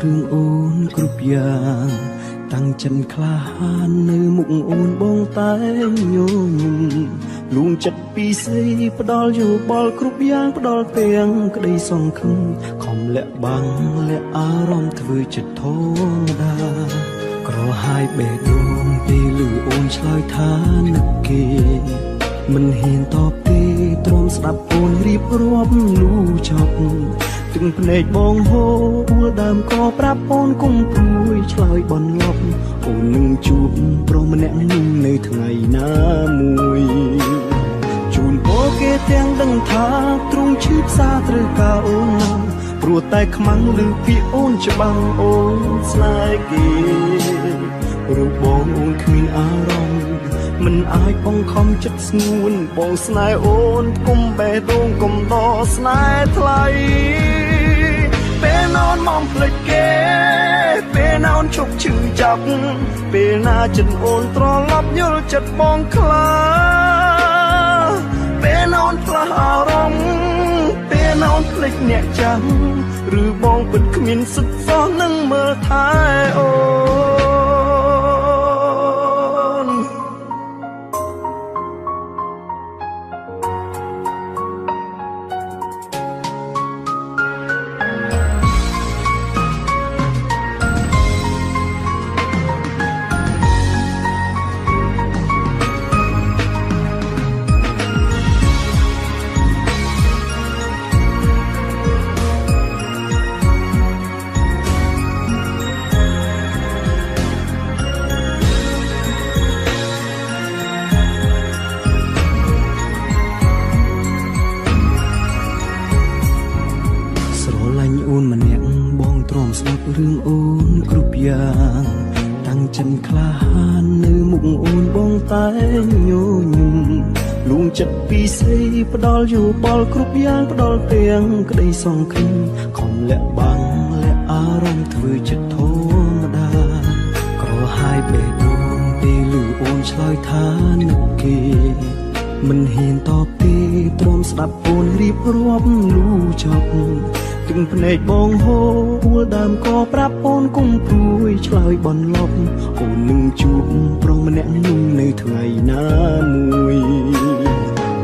រឿងអូនគ្រប់យ៉ាងតាំងចិនក្លាហាននៅមុខអូនបងតែញញឹមលួងចិត្តពីស្អីផ្ដាល់យោបល់គ្រប់យ៉ាងផ្ដាល់ទាំងក្តីសង្ឃឹមខំលាក់បាំងលាក់អារម្មណ៍ធ្វើចិត្តធម្មតាក្រហាយបេះដូងពេលឮអូនឆ្លើយថានឹកគេមិនហ៊ានតបទេទ្រាំស្ដាប់អូនរៀបរាប់លូចប់ទឹកភ្នែកបងហូរអួលដើមក៏ប្រាប់អូនគុំព្រួយឆ្លើយបនលប់អូននឹងជួបប្រុសម្នាក់នោះនៅថ្ងៃណាមួយជូនពរគេទាំងដឹងថាទ្រង់ឈឺផ្សាត្រូវការអូនណាស់ព្រោះតែខ្មាំងឮពាក្យអូនច្បាំងអូនស្នេហ៍គេរូបបងអូនគ្មានអារម្មណ៍មិនអាចបង្ខំចិត្តស្ងួនបងស្នេហ៍អូនគុំបេះដូងគុំដកស្នេហ៍ថ្លៃពេលនอนមកភ្លេចគេពេលនอนឈប់ឈឺចាប់ពេលណាចិត្តអូនត្រឡប់យល់ចិត្តបងខ្លាពេលនอนផ្លាស់អារម្មណ៍ពេលនอนភ្លេចអ្នកចាំឬបងពិតគ្មានសិទ្ធិសោះនឹងមើលថែអូរឿងអូនគ្រប់យ៉ាងតាំងចិនក្លាហាននៅមុខអូនបងតែញញឹមលួងចិត្តពីស្អីផ្ដាល់យោបល់គ្រប់យ៉ាងផ្ដាល់ទាំងក្តីសង្ឃឹមខំលាក់បាំងលាក់អារម្មណ៍ធ្វើចិត្តធម្មតាក្រហាយបេះដូងពេលឮអូនឆ្លើយថានឹកគេមិនហ៊ានតបទេទ្រាំស្ដាប់អូនរៀបរាប់លូចប់ទឹកភ្នែកបងហូរអួលដើមក៏ប្រាប់អូនគុំព្រួយឆ្លើយបនលប់អូននឹងជួបប្រុសម្នាក់នោះនៅថ្ងៃណាមួយ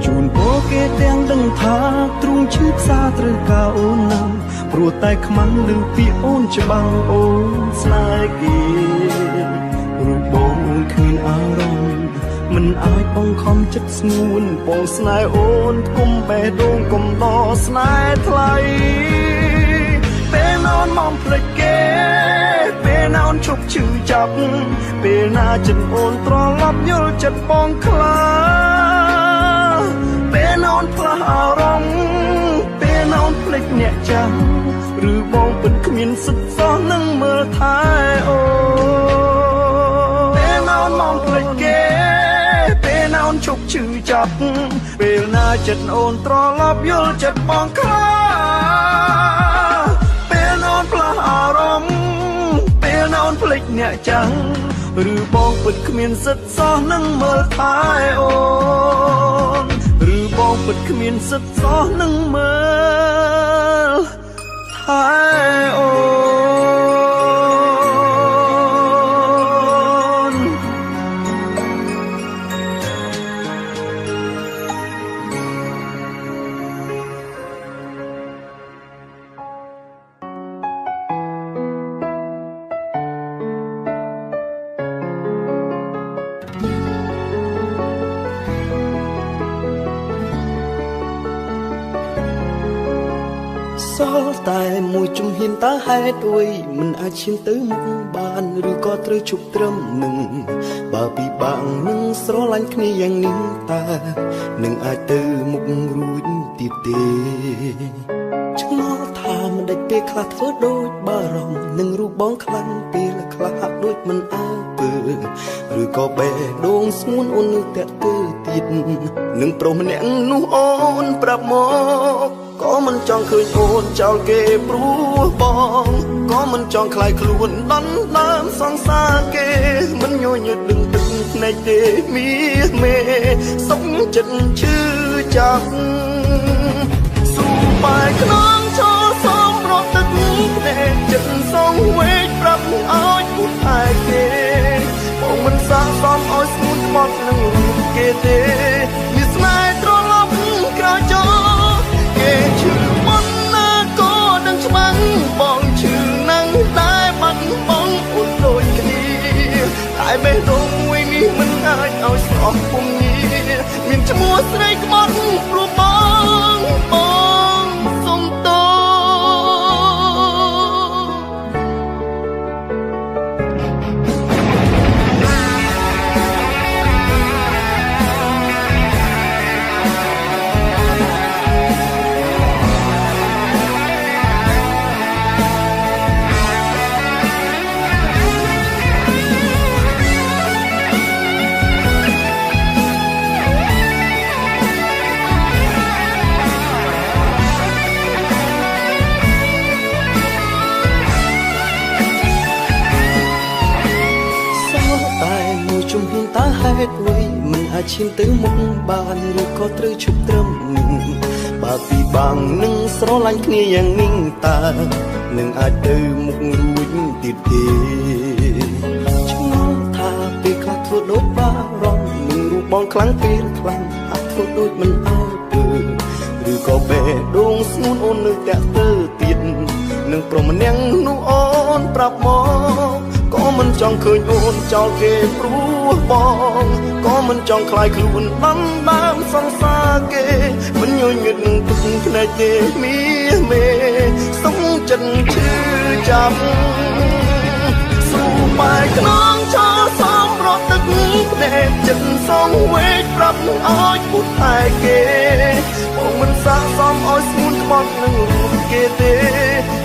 ជូនពរគេទាំងដឹងថាទ្រង់ឈឺផ្សាត្រូវការអូនណាស់ព្រោះតែខ្មាំងឮពាក្យអូនច្បាំងអូនស្នេហ៍គេរូបបងអូនគ្មានអារម្មណ៍មិនអាចបង្ខំចិត្តស្ងួនបងស្នេហ៍អូនគុំបេះដូងគុំដកស្នេហ៍ថ្លៃពេលនอนមកភ្លេចគេពេលនอนឈប់ឈឺចាប់ពេលណាចិត្តអូនត្រឡប់យល់ចិត្តបងខ្លាពេលនอนផ្លាស់អារម្មណ៍ពេលនอนភ្លេចអ្នកចាំឬបងពិតគ្មានសិទ្ធិសោះនឹងមើលថែអូពេលនอนមកភ្លេចគេពេលណាអូនឈប់ឈឺចាប់ពេលណាចិត្តអូនត្រឡប់យល់ចិត្តបងខ្លាពេលណាអូនផ្លាស់អារម្មណ៍ពេលណាអូនភ្លេចអ្នកចាំងឬបងពិតគ្មានសិទ្ធិសោះនឹងមើលថែអូនឬបងពិតគ្មានសិទ្ធិសោះនឹងមើលថែអូសល់តែមួយជំហានតើហេតុអ្វីមិនអាចឈានទៅមុខបានឬក៏ត្រូវជប់ត្រឹមនឹងបើពិបាកនឹងស្រឡាញ់គ្នាយ៉ាងនេះតើនឹងអាចទៅមុខរួចទៀតទេឆ្ងល់ថាមិនដេចពេលខ្លះធ្វើដូចបារម្ភនឹងរូបបងខ្លាំងពេលខ្លះហាក់ដូចមិនអើពើឬក៏បេះដូងស្ងួនអូននឹងតាក់ទើទៀតនឹងប្រុសម្នាក់នោះអូនប្រាប់មកក៏មិនចង់ឃើញអូនចោលគេព្រោះបងក៏មិនចង់ខ្លាយខ្លួនដណ្ដើមសង្សារគេមិនញញើតដឹងទឹកភ្នែកទេមីមេសុខចិត្តឈឺចាប់ស៊ូបាយខ្នងឈរសំរត់ទឹកភ្នែកចិត្តសង គេទេមានស្នេហ៍ត្រឡប់ក្រោយចោគេឈឺមុនណាក៏ដឹងច្បាស់បងឈឺណាស់តែបាត់បងអូនដូចគ្នាតែបេះដូងមួយនេះមិនអាចឲ្យស្រស់ពុំងារមានឈ្មោះស្រីក្បត់ព្រោះបងសុំតោមិនអាចឈានទៅមុខបានឬក៏ត្រូវឈប់ត្រឹមនឹងបើពីបាំងនឹងស្រឡាញ់គ្នាយ៉ាងនេះតើនឹងអាចទៅមុខរួចទៀតទេឆ្ងល់ថាពេលខ្លះធ្វើដូចបារម្ភនឹងរូបបងខ្លាំងពេលខ្លាំងអាចធ្វើដូចមិនអើពើឬក៏បេះដូងស្ងួនអូននៅតែទៅទៀតនឹងប្រមនាងនោះអូនប្រាប់មកក៏មិនចង់ឃើញអូនចោលគេព្រោះបងក៏មិនចង់ខ្លាយខ្លួនបានដើមសង្សារគេមិនញញឹកនឹងទឹកភ្នែកទេមីមេសុំចិត្តឈឺចាំស៊ូបាយខ្នងចោលសំរត់ទឹកភ្នែកចិត្តសងវេកប្រាប់នឹងឲ្យពុតតែគេបងមិនស័ក្តិសមឲ្យស្ងួនក្បត់នឹងរូបគេទេ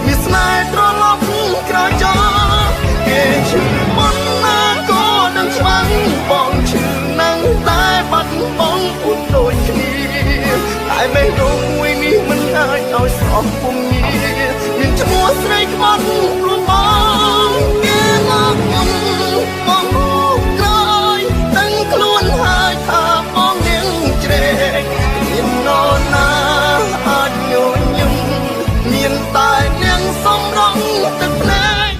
មានស្នេហ៍ត្រឡប់ក្រោយចោលគេឈឺមុនណាក៏ដឹងច្បាស់បងឈឺណាស់តែបាត់បងអូនដូចគ្នាតែបេះដូងមួយនេះមិនអាចឲ្យស្រស់ពុំងារមានឈ្មោះស្រីក្បត់ព្រោះបងគេមកខ្ញុំបងក្រោយដឹងខ្លួនហើយថាបងនាងជ្រែកមាននរណាអាចញញឹមមានតែនាងសំរងទឹកភ្នែក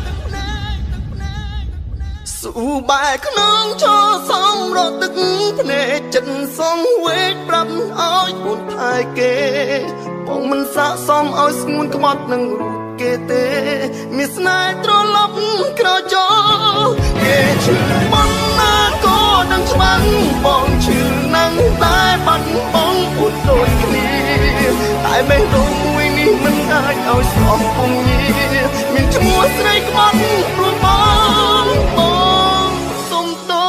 ស៊ូបែកក្នុងឈរសំរត់ទឹកភ្នែកចិត្តសងវេកប្រាប់ឲ្យអូនថែគេបងមិនស័ក្តិសមឲ្យស្ងួនក្បត់នឹងរូបគេទេមានស្នេហ៍ត្រឡប់ក្រោយចោគេឈឺមុនណាក៏ដឹងច្បាស់បងឈឺណាស់តែបាត់បងអូនដូចគ្នាតែបេះដូងមួយនេះមិនអាចឲ្យស្រស់ពុំងារមានឈ្មោះស្រីក្បត់ព្រោះបងសុំតោ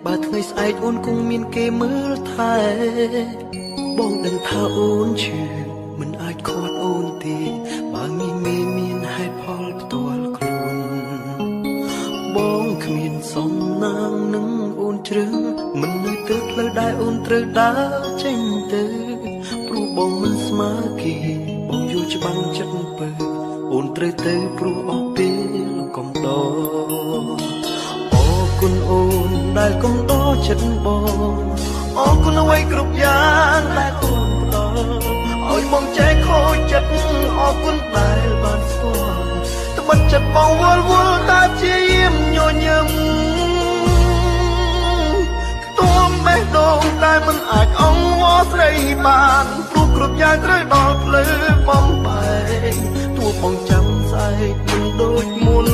បើថ្ងៃស្អែកអូនគង់មានគេមើលថែបងដឹងថាអូនឈឺមិនអាចខាត់អូនទេបើងាយមានហេតុផលផ្ទាល់ខ្លួនបងគ្មានសំណាងនឹងអូនជ្រឹងមិននៅទៅផ្លូវដែលអូនត្រូវដើរចេញទៅព្រោះបងមិនស្មើគេបងយល់ច្បាស់ចិត្តពើអូនត្រូវទៅព្រោះអស់ពេលកំដរគុណអូនដែលកំដរចិត្តបងអរគុណអ្វីគ្រប់យ៉ាងដែលអូនផ្ដល់ឲ្យបងចែកខូចចិត្តអរគុណដែលបានស្គាល់ត្បិតចិត្តបងវល់តែព្យាយាមញញឹមខ្ទមបេះដូងតែមិនអាចអង្វរស្រីបានព្រោះគ្រប់យ៉ាងត្រូវដល់ភ្លឺបំបែកទោះបងចាំស្អែកមិនដូចមុន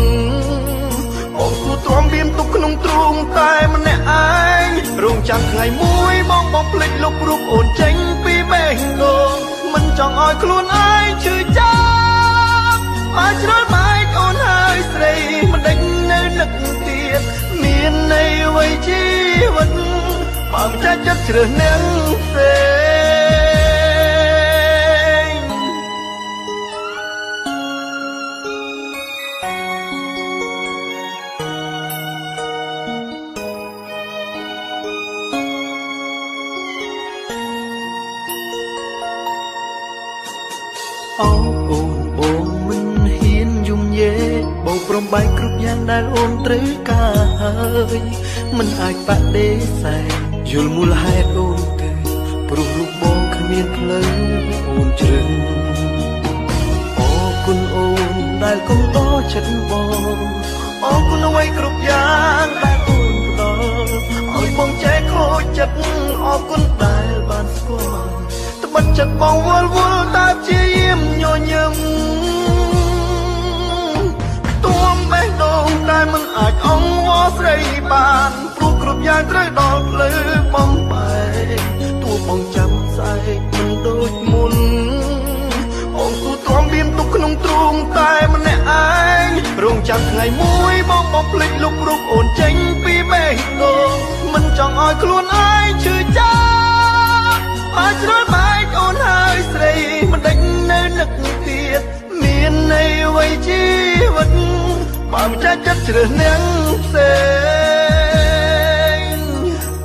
អូនគួរទ្រាំមានទុកក្នុងទ្រូងតែម្នាក់ឯងរងចាំថ្ងៃមួយបងភ្លេចលុបរូបអូនចេញពីបេះដូងមិនចង់ឲ្យខ្លួនឯងឈឺចាប់មកជ្រើសបែកអូនហើយស្រីមិនដេញនៅនឹកទៀតមា បើមិនចាច់ចិត្តជ្រើសនាងផ្សេងអូអូនបងមិនហ៊ានយំយេបងព្រមបែកគ្រប់យ៉ាងដែលអូនត្រូវការហើយមិនអាចបដិសេធយល់មូលហេតុអូនទេព្រោះរូបបងគ្មានផ្លូវអូនជ្រឹងអរគុណអូនដែលកុំតចិត្តបងអរគុណអ្វីគ្រប់យ៉ាងដែលអូនផ្ដល់ឲ្យបងចែកខូចចិត្តអរគុណដែលបានស្គាល់ត្បិតចិត្តបងវល់តែព្យាយាមញញឹមទួមបេះដូងតែមិនអាចអង្វរស្រីបានព្រោះគ្រប់យ៉ាងត្រូវដល់ភ្លឺបំបែកទោះបងចាំស្អែកមិនដូចមុនអូនគូទ្រាំមានទុកក្នុងទ្រូងតែម្នាក់ឯងរងចាំថ្ងៃមួយបងភ្លេចលុបរូបអូនចេញពីបេះដូងមិនចង់ឲ្យខ្លួនឯងឈឺចាប់អាចជ្រើសបែកអូនហើយស្រីមិនដេញនៅនឹកទៀតមានន័យអ្វីជីវិតបើមិនចាច់ចិត្តជ្រើសនាងផ្សេង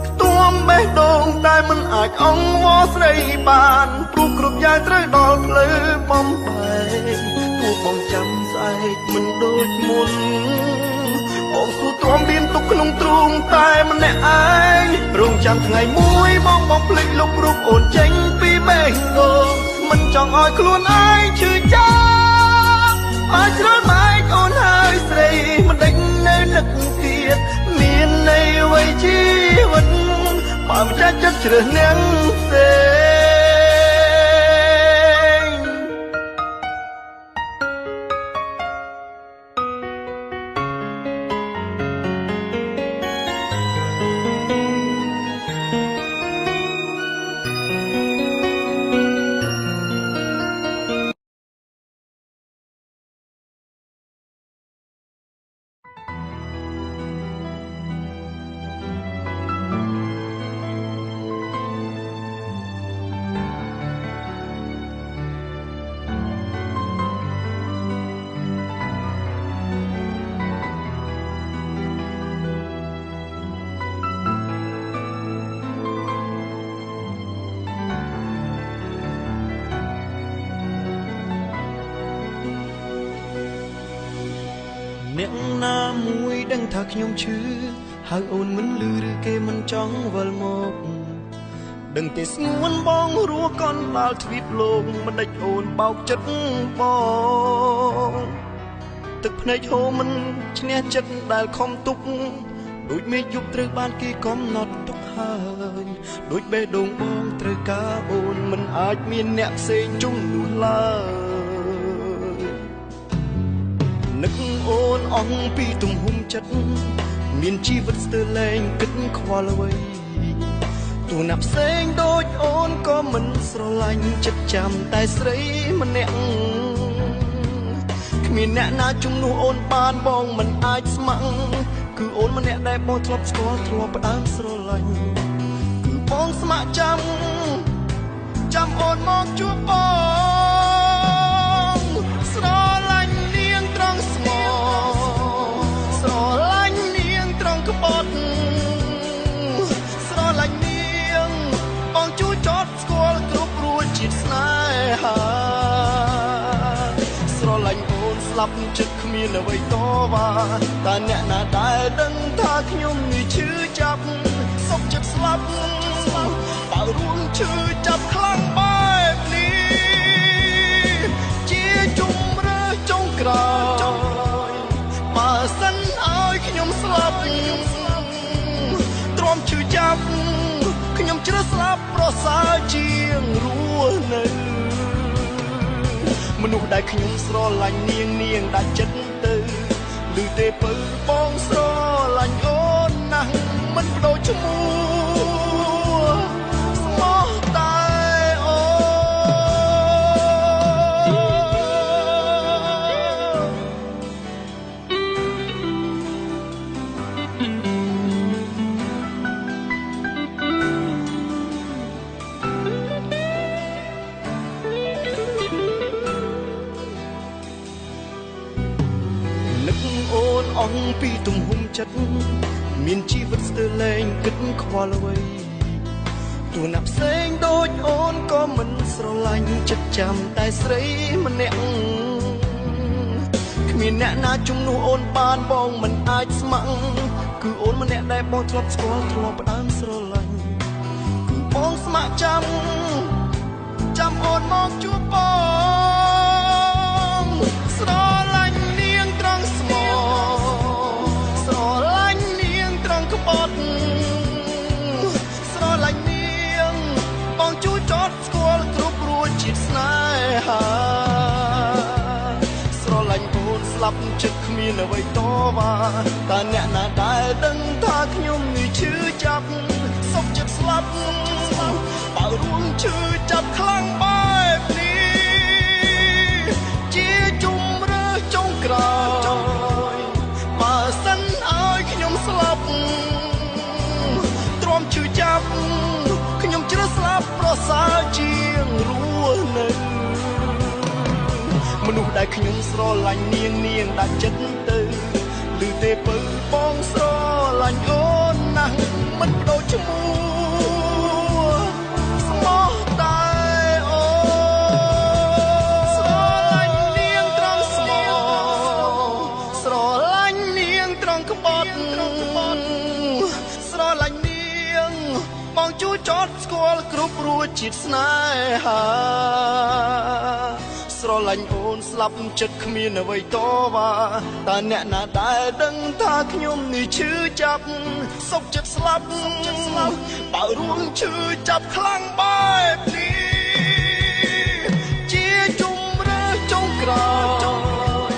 ខ្ទួមបេះដូងតែមិនអាចអង្វរស្រីបានព្រោះគ្រប់យ៉ាងត្រូវដល់ភ្លឺបំបែកទោះបងចាំស្អែកមិនដូចមុនអូនគូទ្រាំមានទុកក្នុងទ្រូងតែម្នាក់ឯងរងចាំថ្ងៃមួយបងភ្លេចលុបរូបអូនចេញពីបេះដូងមិនចង់ឲ្យខ្លួនឯងឈឺចាប់អាចជ្រើសបែកអូនហើយស្រីមិនដេញនៅនឹកទៀតមានន័យអ្វីជីវិតបើមិនចាច់ចិត្តជ្រើសនាងផ្សេងអ្នកណាមួយដឹងថាខ្ញុំឈឺហើយអូនមិនលឺឬគេមិនចង់វិលមកដឹងតែស្ងួនបងរស់កន់ដល់ទ្វីបលោកមិនដេចអូនបោកចិត្តបងទឹកភ្នែកហូរមិនឈ្នះចិត្តដែលខំទុកដូចមេឃយប់ត្រូវបានគេកំណត់ទុកហើយដូចបេះដូងបងត្រូវការអូនមិនអាចមានអ្នកផ្សេងជុំនោះឡើយនឹកអូនអស់ពីទំហំចិត្តមានជីវិតស្ទើរលែងគិតខ្វល់អ្វីទោះណាផ្សេងដូចអូនក៏មិនស្រឡាញ់ចិត្តចាំតែស្រីម្នាក់គ្មានអ្នកណាជំនួសអូនបានបងមិនអាចស្ម័គ្រគឺអូនម្នាក់ដែលបងធ្លាប់ស្គាល់ធ្លាប់ផ្ដើមស្រឡាញ់គឺបងស្ម័គ្រចាំអូនមកជួបបងស្រឡាញ់នាងត្រង់ស្មោស្រឡាញ់នាងត្រង់ក្បត់ស្រឡាញ់នាងបងជួយចត់ស្គាល់គ្រប់រួចជាតិស្នេហាស្រឡាញ់អូនស្លាប់ចិត្តគ្មានអ្វីតវ៉ាតែអ្នកណាដែលដឹងថាខ្ញុំនេះឈឺចាប់សុខចិត្តស្លាប់បើរួមឈឺចាប់ខ្លាំងបែបនេះជាជំរឿចុងក្រោយបើសិនឲ្យខ្ញុំស្លាប់ទ្រាំឈឺចាប់ខ្ញុំជ្រើសស្លាប់ប្រសើរជាងរស់នៅមនុស្សដែលខ្ញុំស្រឡាញ់នាងដាច់ចិត្តទៅឮទេពើបងស្រឡាញ់អូនណាស់មិនបដូរឈ្មោះស្មោះតែអូន ពីទំហំចិត្តមានជីវិតស្ទើរលែងគិតខ្វល់អ្វីទោះណាផ្សេងដូចអូនក៏មិនស្រឡាញ់ចិត្តចាំតែស្រីម្នាក់គ្មានអ្នកណាជំនួសអូនបានបងមិនអាចស្ម័គ្រគឺអូនម្នាក់ដែលបងធ្លាប់ស្គាល់ធ្លាប់ផ្ដើមស្រឡាញ់គឺបងស្ម័គ្រចាំអូនមកជួបបងស្រឡាញ់នាងត្រង់ស្មោស្រឡាញ់នាងត្រង់ក្បត់ស្រឡាញ់នាងបងជួយចត់ស្គាល់គ្រប់រួចជាតិស្នេហាស្រឡាញ់អូនស្លាប់ចិត្តគ្មានអ្វីតវ៉ាតើអ្នកណាដែលដឹងថាខ្ញុំនេះឈឺចាប់សុខចិត្តស្លាប់បើរួមឈឺចាប់ខ្លាំងបែបនេះជាជំរឿចុងក្រោយបើសិនឲ្យខ្ញុំស្លាប់ទ្រាំឈឺចាប់ខ្ញុំជ្រើសស្លាប់ប្រសើរជាងរស់នៅមនុស្សដែលខ្ញុំស្រឡាញ់នាងដាច់ចិត្តទៅឬទេពើបងស្រឡាញ់អូនណាស់មិនបដូរឈ្មោះស្មោះតែអូនស្រឡាញ់នាងត្រង់ស្មោះស្រឡាញ់នាងត្រង់ក្បត់ស្រឡាញ់នាងបងជួយចត់ស្គាល់គ្រប់រួចជាតិស្នេហាស្រឡាញ់អូនស្លាប់ចិត្តគ្មានអ្វីតវ៉ាតើអ្នកណាដែលដឹងថាខ្ញុំនេះឈឺចាប់សុខចិត្តស្លាប់បើរួមឈឺចាប់ខ្លាំងបែបនេះជាជំរឿចុងក្រោយ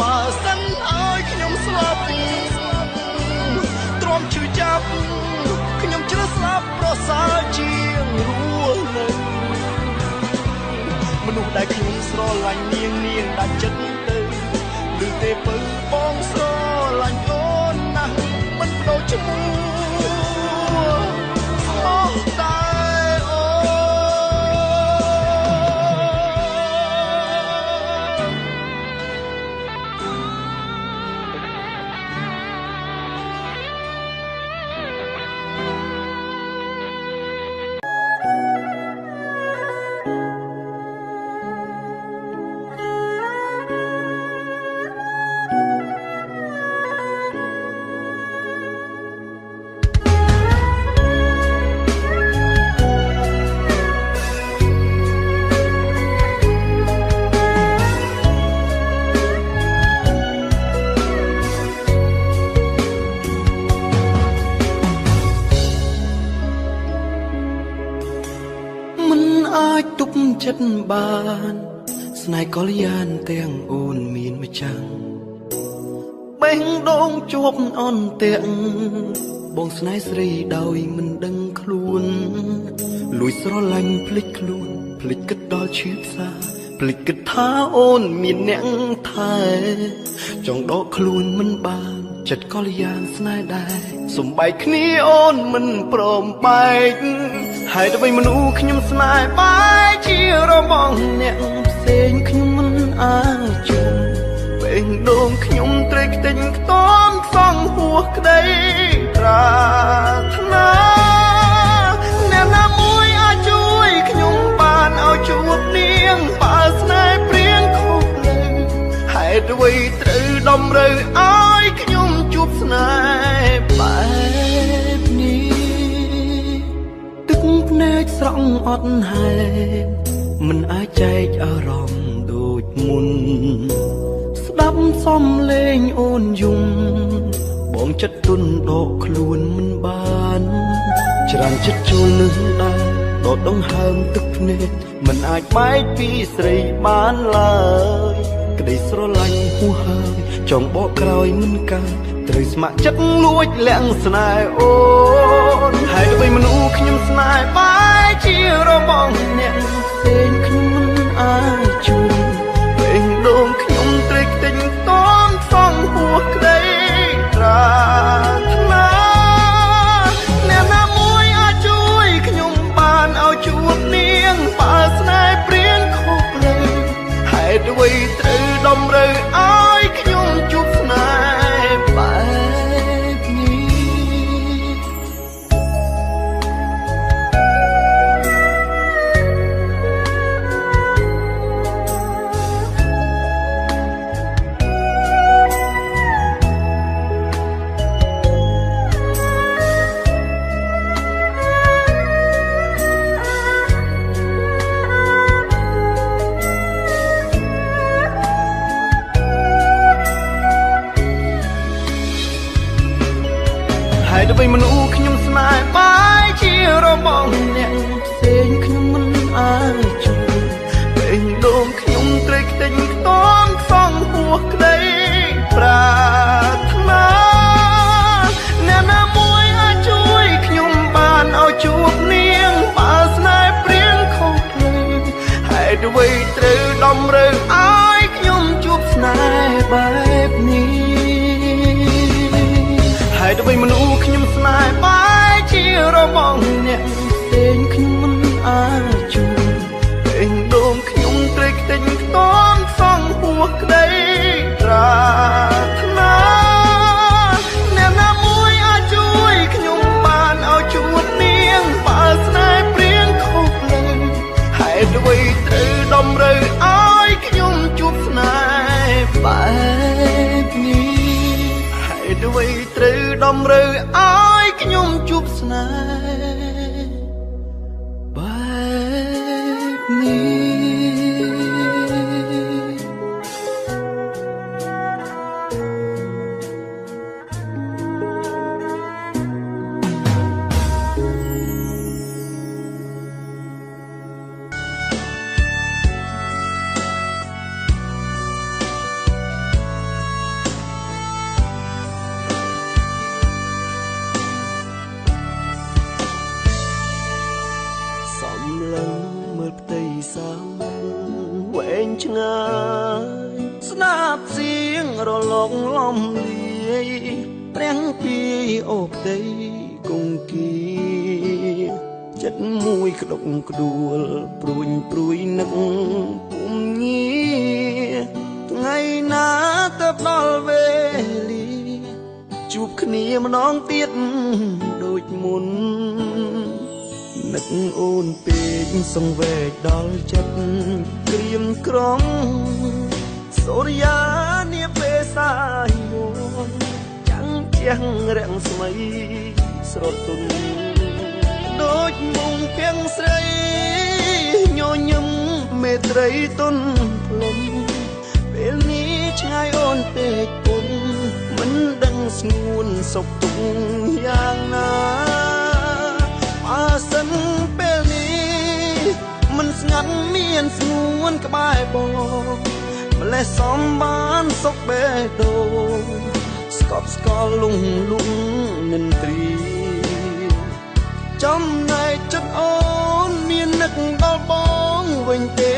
បើសិនឲ្យខ្ញុំស្លាប់ទ្រាំឈឺចាប់ខ្ញុំជ្រើសស្លាប់ប្រសើរជាងរស់នៅមនុស្សដែលខ្ញុំស្រឡាញ់នាងដាច់ចិត្តទៅឬទេពើបងស្រឡាញ់អូនណាស់មិនបដូរឈ្មោះស្មោះតែអូអាចទប់ចិត្តបានស្នេហ៍កល្យានទាំងអូនមានម្ចាំងបេះដូងជាប់អន់ទាំងបងស្នេហ៍ស្រីដោយមិនដឹងខ្លួនលួចស្រឡាញ់ភ្លេចខ្លួនភ្លេចគិតដល់ឈឺផ្សាភ្លេចគិតថាអូនមានអ្នកថែចង់ដកខ្លួនមិនបានចិត្តកល្យានស្នេហ៍ដែរសំបែកគ្នាអូនមិនព្រមបែកហើយទៅមនុស្សខ្ញុំស្នេហ៍បែកជារបងអ្នកផ្សេងខ្ញុំមិនអាចជឿបេះដូងខ្ញុំត្រេកខ្ទេញខ្ទាំខ្សងហួសក្តីប្រាថ្នាអ្នកណាមួយអាចជួយខ្ញុំបានឲ្យជួបនាងបើស្នេហ៍ព្រៀងខុសលើហេតុអ្វីត្រូវតម្រូវឲ្យខ្ញុំជួបស្នេហ៍បែបនេះទឹកភ្នែកស្រង់អត់ហេតុមិនអាចចែកអារម្មណ៍ដូចមុនស្ដាប់សំឡេងអូនយំបងចិត្តទុនដកខ្លួនមិនបានច្រើនចិត្តចូលនឹងដែរដកដង្ហើមទឹកភ្នែកមិនអាចបែកពីស្រីបានឡើយក្តីស្រឡាញ់ហួសហើយចង់បកក្រោយមិនកើតត្រូវស្ម័គ្រចិត្តលួចលាក់ស្នេហ៍អូនហើយទៅមនុស្សខ្ញុំស្នេហ៍បែកជារបងអ្នកផ្សេងខ្ញុំមិនអាចជួយបេះដូងខ្ញុំត្រេកខ្ទេញខ្ទាំខ្សងហួសក្តីប្រាថ្នាអ្នកណាមួយអាចជួយខ្ញុំបានឲ្យជួបនាងបើស្នេហ៍ព្រៀងខុសលើហេតុអ្វីត្រូវតម្រូវឲ្យខ្ញុំជួបស្នេហ៍បែ ហើយទៅមនុស្សខ្ញុំស្នេហ៍បាយជារបងអ្នកផ្សេងខ្ញុំមិនអាចជួយពេញដងខ្ញុំត្រេកខ្ទេញខ្ទងខ្សងហួសក្តីប្រាថ្នាអ្នកណាមួយអាចជួយខ្ញុំបានឲ្យជួបនាងបើស្នេហ៍ព្រៀងខុសភ្លើងហើយអ្វីត្រូវដំរើឲ្យខ្ញុំជួបស្នេហ៍បែបនេះហើយអ្វីមនុស្សខ្ញុំស្នេហ៍បាយជារបងអ្នកផ្សេងខ្ញុំមិនអាចជួយពេញដងខ្ញុំត្រេកខ្ទេញខ្ទងខ្សងហួសក្តីប្រាថ្នាអ្នកណាមួយអាចជួយខ្ញុំបានឲ្យជួបនាងបើស្នេហ៍ព្រៀងខុសភ្លើងហើយអ្វីត្រូវដំរើឲ្យខ្ញុំជួបស្នេហ៍បែបនេះអ្វីត្រូវដំរើឲ្យខ្ញុំជួបស្នេហ៍បែបនេះសំឡឹងមើលផ្ទៃសាមវែងឆ្ងាយស្នាប់សៀងរលកលំលាយព្រាំងពីអូផ្ទៃគង្គីចិត្តមួយក្តុកក្ដួលព្រួយព្រួយនឹកពុំងាថ្ងៃណាទៅដល់វេលាជួបគ្នាម្ដងទៀតដូចមុននឹកអូនពេកសង្វេគដល់ចិត្តក្រៀមក្រំសូរិយានាពេលសាយយនចាំងជាងរាំងស្មីស្រទន់ដូចមុងភៀងស្រីញញឹមមេត្រីទុនភ្លុំពេលនេះឆ្ងាយអូនពេកពុនមិនដឹងស្ងួនសុខទុក្ខយ៉ាងណាបើសិនពេលនេះមិនស្ងាត់មានស្ងួនក្បែរបងម្លេះសំបានសុខបេះដូងស្កប់ស្កល់លងលងនិនត្រីចំណែកចិត្តអូនមាននឹកដល់បងវិញទេ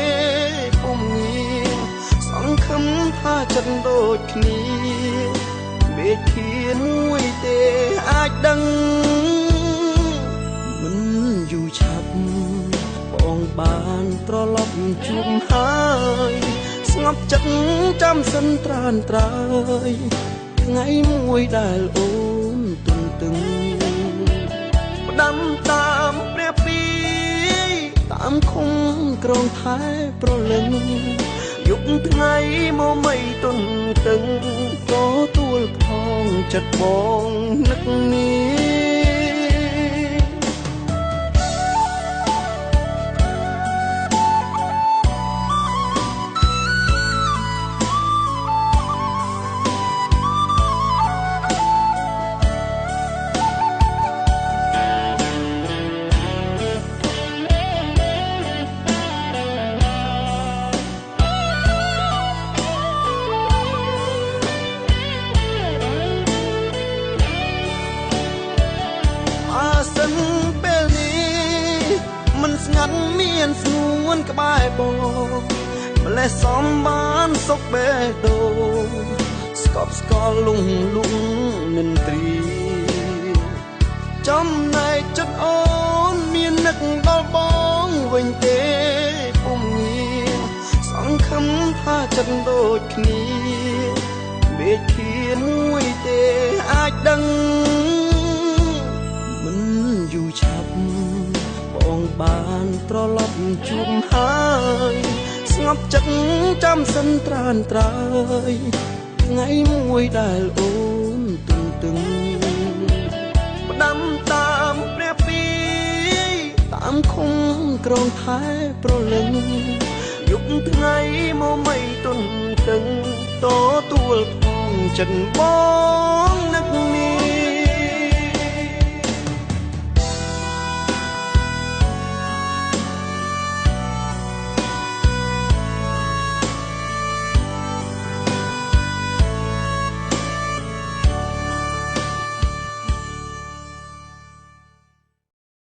ពុំមានសង្ឃឹមថាចិត្តដូចគ្នាមេឃានមួយទេអាចដឹងមិនយូរឆាប់បងបានត្រឡប់ជួបហើយស្ងប់ចិត្តចាំសិនត្រានត្រើយថ្ងៃមួយដែលអូនទុនទឹងផ្ដាំតាមព្រះពីតាមខំក្រងថែប្រលឹងយុគថ្ងៃមកមិនទុនទឹងក៏ទួលផងចិត្តបងនឹកនេះស្ងាត់មានស្ងួនក្បែរបងម្លេះសំបានសុខបេះដូងស្កប់ស្កល់លងលងនិនត្រីចំណែកចិត្តអូនមាននឹកដល់បងវិញទេពុំងាសង្ឃឹមថាចិត្តដូចគ្នាមេឃានមួយទេអាចដឹងមិនយូរឆាប់បងបានត្រឡប់ជួបហើយស្ងប់ចិត្តចាំសិនត្រានត្រើយថ្ងៃមួយដែលអូនទុនទឹងផ្ដាំតាមព្រះពីតាមខំក្រងថែប្រលឹងយុគថ្ងៃមកមិនទុនទឹងតទួលផងចិត្តបង